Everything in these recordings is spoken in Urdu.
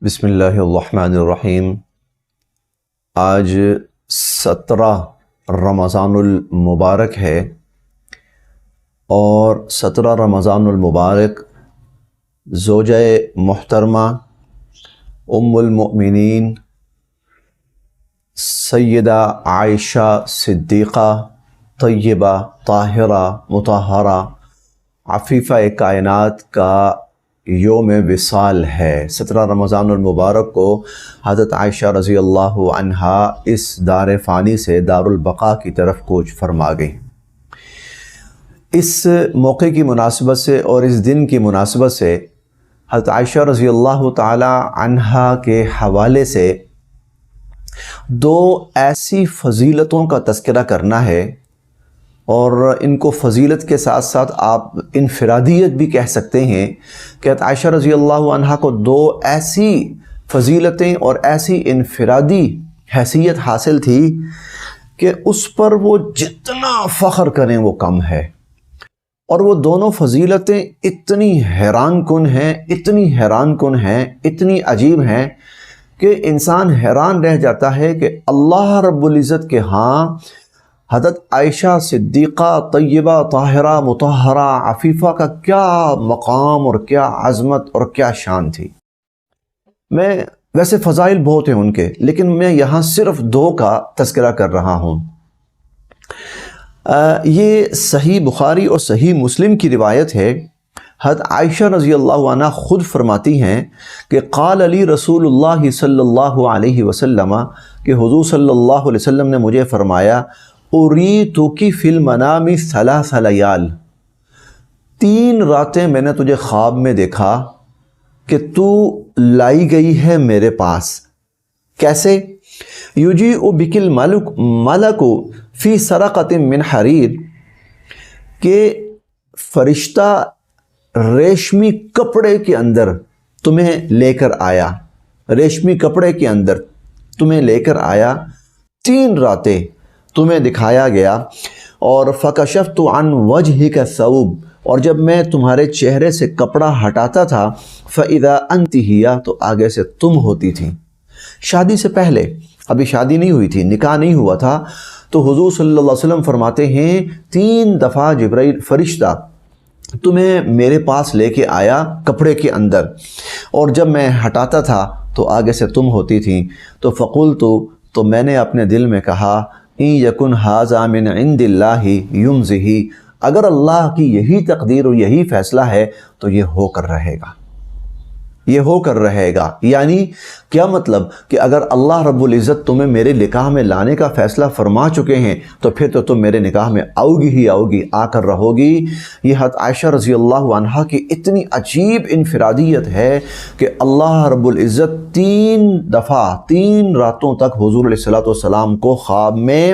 بسم اللہ الرحمن الرحیم۔ آج 17 رمضان المبارک ہے اور 17 رمضان المبارک زوجہ محترمہ ام المؤمنین سیدہ عائشہ صدیقہ طیبہ طاہرہ مطہرہ عفیفہ کائنات کا یوم وصال ہے۔ 17 رمضان المبارک کو حضرت عائشہ رضی اللہ عنہا اس دار فانی سے دار البقاء کی طرف کوچ فرما گئی۔ اس موقع کی مناسبت سے اور اس دن کی مناسبت سے حضرت عائشہ رضی اللہ تعالی عنہا کے حوالے سے دو ایسی فضیلتوں کا تذکرہ کرنا ہے، اور ان کو فضیلت کے ساتھ ساتھ آپ انفرادیت بھی کہہ سکتے ہیں کہ حضرت عائشہ رضی اللہ عنہا کو دو ایسی فضیلتیں اور ایسی انفرادی حیثیت حاصل تھی کہ اس پر وہ جتنا فخر کریں وہ کم ہے، اور وہ دونوں فضیلتیں اتنی حیران کن ہیں، اتنی عجیب ہیں کہ انسان حیران رہ جاتا ہے کہ اللہ رب العزت کے ہاں حضرت عائشہ صدیقہ طیبہ طاہرہ مطہرہ عفیفہ کا کیا مقام اور کیا عظمت اور کیا شان تھی۔ میں ویسے فضائل بہت ہیں ان کے، لیکن میں یہاں صرف دو کا تذکرہ کر رہا ہوں۔ یہ صحیح بخاری اور صحیح مسلم کی روایت ہے۔ حضرت عائشہ رضی اللہ عنہ خود فرماتی ہیں کہ قال علی رسول اللہ صلی اللہ علیہ وسلم، کہ حضور صلی اللہ علیہ وسلم نے مجھے فرمایا، اریتکی فی المنام 3 لیال، 3 راتیں میں نے تجھے خواب میں دیکھا کہ تو لائی گئی ہے میرے پاس۔ کیسے؟ یجیء بک الملک فی سرقۃ من حریر، کہ فرشتہ ریشمی کپڑے کے اندر تمہیں لے کر آیا، ریشمی کپڑے کے اندر تمہیں لے کر آیا، 3 راتیں تمہیں دکھایا گیا، اور فکشفت عن وجہک الثوب، اور جب میں تمہارے چہرے سے کپڑا ہٹاتا تھا، فاذا انت ہی، تو آگے سے تم ہوتی تھی۔ شادی سے پہلے، ابھی شادی نہیں ہوئی تھی، نکاح نہیں ہوا تھا، تو حضور صلی اللہ علیہ وسلم فرماتے ہیں 3 دفعہ جبرائیل فرشتہ تمہیں میرے پاس لے کے آیا کپڑے کے اندر، اور جب میں ہٹاتا تھا تو آگے سے تم ہوتی تھی۔ تو فقلت، تو میں نے اپنے دل میں کہا، ان یکن ھذا من عند اللہ یمضی، اگر اللہ کی یہی تقدیر اور یہی فیصلہ ہے تو یہ ہو کر رہے گا، یہ ہو کر رہے گا۔ یعنی کیا مطلب کہ اگر اللہ رب العزت تمہیں میرے نکاح میں لانے کا فیصلہ فرما چکے ہیں تو پھر تو تم میرے نکاح میں آؤ گی ہی آؤ گی، آ کر رہو گی۔ یہ حضرت عائشہ رضی اللہ عنہا کی اتنی عجیب انفرادیت ہے کہ اللہ رب العزت 3 دفعہ 3 راتوں تک حضور علیہ السلام کو خواب میں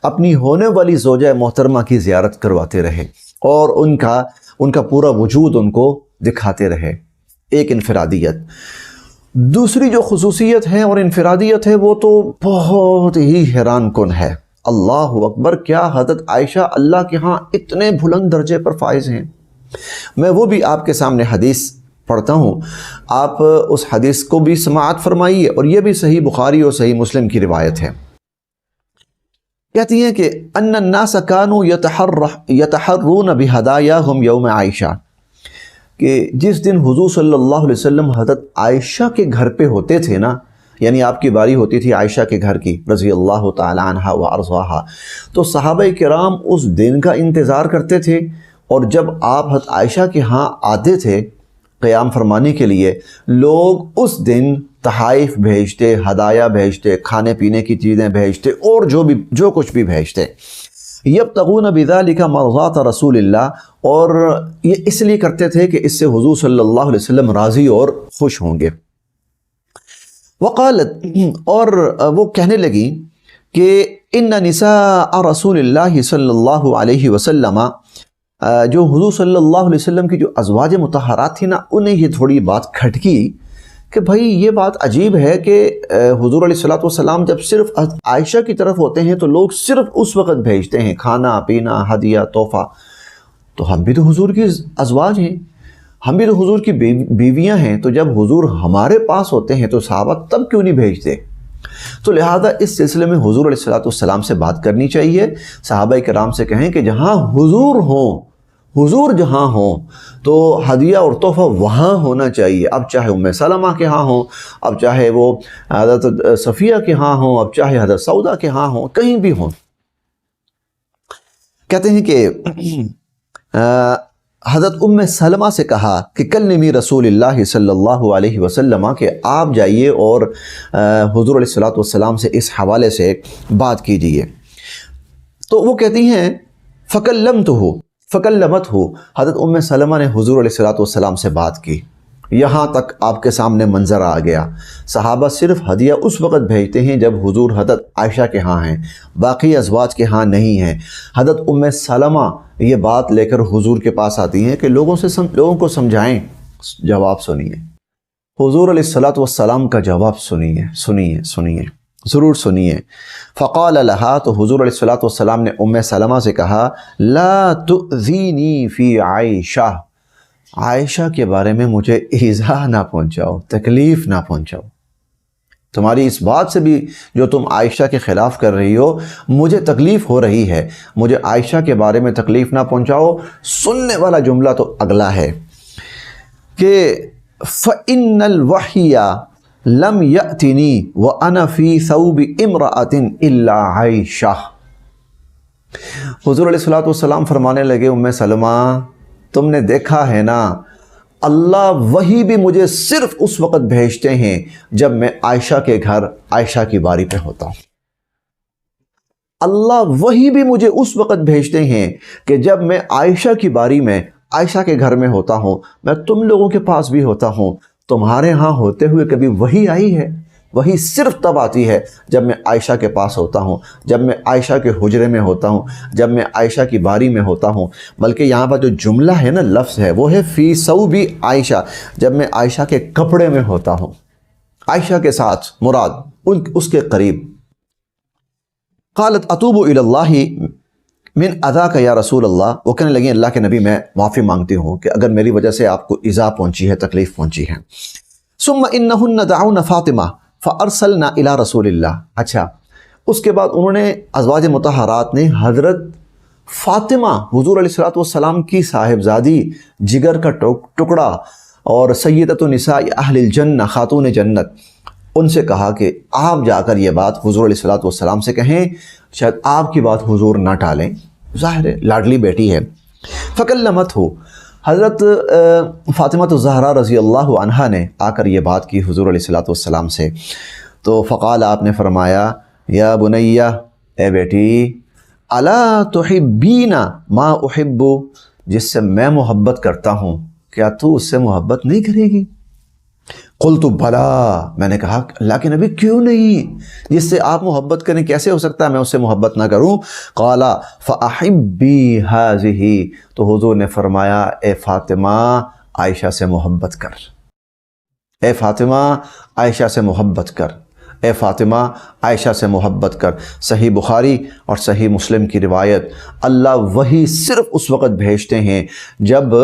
اپنی ہونے والی زوجہ محترمہ کی زیارت کرواتے رہے، اور ان کا پورا وجود ان کو دکھاتے رہے۔ ایک انفرادیت۔ دوسری جو خصوصیت ہے اور انفرادیت ہے وہ تو بہت ہی حیران کن ہے۔ اللہ اکبر، کیا حضرت عائشہ اللہ کے ہاں اتنے بلند درجے پر فائز ہیں۔ میں وہ بھی آپ کے سامنے حدیث پڑھتا ہوں، آپ اس حدیث کو بھی سماعت فرمائیے، اور یہ بھی صحیح بخاری اور صحیح مسلم کی روایت ہے۔ کہتی ہیں کہ ان الناس كانوا يتحرون بهداياهم یوم عائشہ، کہ جس دن حضور صلی اللہ علیہ وسلم حضرت عائشہ کے گھر پہ ہوتے تھے نا، یعنی آپ کی باری ہوتی تھی عائشہ کے گھر کی رضی اللہ تعالی عنہا و ارضاہا، تو صحابہ کرام اس دن کا انتظار کرتے تھے، اور جب آپ حضرت عائشہ کے ہاں آتے تھے قیام فرمانے کے لیے، لوگ اس دن تحائف بھیجتے، ہدایہ بھیجتے، کھانے پینے کی چیزیں بھیجتے، اور جو کچھ بھی بھیجتے، یبتغون بذلک مرضات رسول اللہ، اور یہ اس لیے کرتے تھے کہ اس سے حضور صلی اللہ علیہ وسلم راضی اور خوش ہوں گے۔ وقالت، اور وہ کہنے لگی کہ ان نساء رسول اللہ صلی اللہ علیہ وسلم، جو حضور صلی اللہ علیہ وسلم کی جو ازواج مطہرات تھیں نا، انہیں یہ تھوڑی بات کھٹکی کہ بھائی یہ بات عجیب ہے کہ حضور علیہ السلام جب صرف عائشہ کی طرف ہوتے ہیں تو لوگ صرف اس وقت بھیجتے ہیں کھانا پینا ہدیہ تحفہ، تو ہم بھی تو حضور کی ازواج ہیں، ہم بھی تو حضور کی بیویاں ہیں، تو جب حضور ہمارے پاس ہوتے ہیں تو صحابہ تب کیوں نہیں بھیجتے؟ تو لہٰذا اس سلسلے میں حضور علیہ السلام سے بات کرنی چاہیے، صحابہ کرام سے کہیں کہ جہاں حضور ہوں، حضور جہاں ہوں تو ہدیہ اور تحفہ وہاں ہونا چاہیے، اب چاہے ام سلمہ کے ہاں ہوں، اب چاہے وہ حضرت صفیہ کے ہاں ہوں، اب چاہے حضرت سودا کے ہاں ہوں، کہیں بھی ہوں۔ کہتے ہیں کہ حضرت ام سلمہ سے کہا کہ کلمی رسول اللہ صلی اللہ علیہ وسلم، کہ آپ جائیے اور حضور علیہ السلام سے اس حوالے سے بات کیجیے۔ تو وہ کہتی ہیں فکلمت ہو، حضرت ام سلمہ نے حضور علیہ السلام سے بات کی، یہاں تک آپ کے سامنے منظر آ گیا۔ صحابہ صرف ہدیہ اس وقت بھیجتے ہیں جب حضور حضرت عائشہ کے ہاں ہیں، باقی ازواج کے ہاں نہیں ہیں۔ حضرت ام سلمہ یہ بات لے کر حضور کے پاس آتی ہیں کہ لوگوں کو سمجھائیں۔ جواب سنیے، حضور علیہ السلام کا جواب سنیے، ضرور سنیے۔ فقال لها، تو حضور علیہ السلام نے ام سلمہ سے کہا، لا تؤذینی فی عائشہ، عائشہ کے بارے میں مجھے ایذا نہ پہنچاؤ، تکلیف نہ پہنچاؤ۔ تمہاری اس بات سے بھی جو تم عائشہ کے خلاف کر رہی ہو مجھے تکلیف ہو رہی ہے، مجھے عائشہ کے بارے میں تکلیف نہ پہنچاؤ۔ سننے والا جملہ تو اگلا ہے کہ فَإِنَّ الْوَحْيَ لَمْ يَأْتِنِي وَأَنَا فِي ثَوْبِ امْرَأَةٍ إِلَّا عَائشَةٍ۔ حضور علیہ السلام فرمانے لگے، ام سلمہ تم نے دیکھا ہے نا، اللہ وہی بھی مجھے صرف اس وقت بھیجتے ہیں جب میں عائشہ کے گھر عائشہ کی باری پہ ہوتا ہوں۔ اللہ وہی بھی مجھے اس وقت بھیجتے ہیں کہ جب میں عائشہ کی باری میں عائشہ کے گھر میں ہوتا ہوں۔ میں تم لوگوں کے پاس بھی ہوتا ہوں، تمہارے ہاں ہوتے ہوئے کبھی وہی آئی ہے؟ وہی صرف تب آتی ہے جب میں عائشہ کے پاس ہوتا ہوں، جب میں عائشہ کے حجرے میں ہوتا ہوں، جب میں عائشہ کی باری میں ہوتا ہوں۔ بلکہ یہاں پر جو جملہ ہے نا، لفظ ہے، وہ ہے فی ثوب عائشہ، جب میں عائشہ کے کپڑے میں ہوتا ہوں، عائشہ کے ساتھ مراد اس کے قریب۔ قالت اتوب الی اللہ من اذاک یا رسول اللہ، وہ کہنے لگیں اللہ کے نبی میں معافی مانگتی ہوں کہ اگر میری وجہ سے آپ کو ایذا پہنچی ہے، تکلیف پہنچی ہے۔ ثم انہن دعون فاطمہ فارسلنا الی رسول اللہ۔ اچھا، اس کے بعد انہوں نے ازواج مطہرات نے حضرت فاطمہ، حضور علیہ السلام کی صاحبزادی، جگر کا ٹکڑا اور سیدۃ نساء اہل الجنہ، خاتون جنت، ان سے کہا کہ آپ جا کر یہ بات حضور علیہ السلام سے کہیں، شاید آپ کی بات حضور نہ ٹالیں، ظاہر ہے لاڈلی بیٹی ہے۔ فکلمت ہو، حضرت فاطمہ الزہرا رضی اللہ عنہا نے آ کر یہ بات کی حضور علیہ السلام سے۔ تو فقال، آپ نے فرمایا، یا بنیہ، اے بیٹی، الا تحبین ما احب، جس سے میں محبت کرتا ہوں کیا تو اس سے محبت نہیں کرے گی؟ قلت بلا، میں نے کہا اللہ کے نبی کیوں نہیں، جس سے آپ محبت کریں کیسے ہو سکتا ہے میں اس سے محبت نہ کروں؟ قال فاحبی ہذہ، تو حضور نے فرمایا اے فاطمہ عائشہ سے محبت کر، اے فاطمہ عائشہ سے محبت کر، اے فاطمہ عائشہ سے محبت کر۔ صحیح بخاری اور صحیح مسلم کی روایت، اللہ وہی صرف اس وقت بھیجتے ہیں جب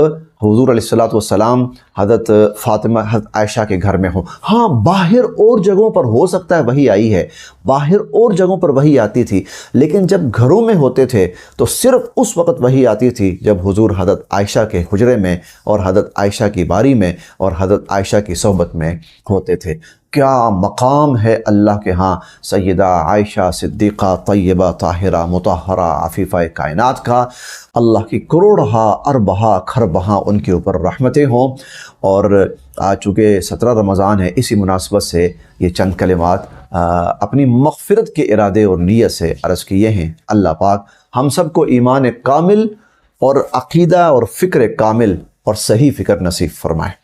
حضور علیہ السلام حضرت فاطمہ حضرت عائشہ کے گھر میں ہوں۔ ہاں، باہر اور جگہوں پر ہو سکتا ہے وہی آئی ہے، باہر اور جگہوں پر وہی آتی تھی، لیکن جب گھروں میں ہوتے تھے تو صرف اس وقت وہی آتی تھی جب حضور حضرت عائشہ کے حجرے میں اور حضرت عائشہ کی باری میں اور حضرت عائشہ کی صحبت میں ہوتے تھے۔ کیا مقام ہے اللہ کے ہاں سیدہ عائشہ صدیقہ طیبہ طاہرہ مطہرہ عفیفہ کائنات کا۔ اللہ کی کروڑہا اربہا کھربہا ان کے اوپر رحمتیں ہوں۔ اور آج چونکہ 17 رمضان ہے، اسی مناسبت سے یہ چند کلمات اپنی مغفرت کے ارادے اور نیت سے عرض کیے ہیں۔ اللہ پاک ہم سب کو ایمان کامل اور عقیدہ اور فکر کامل اور صحیح فکر نصیب فرمائے۔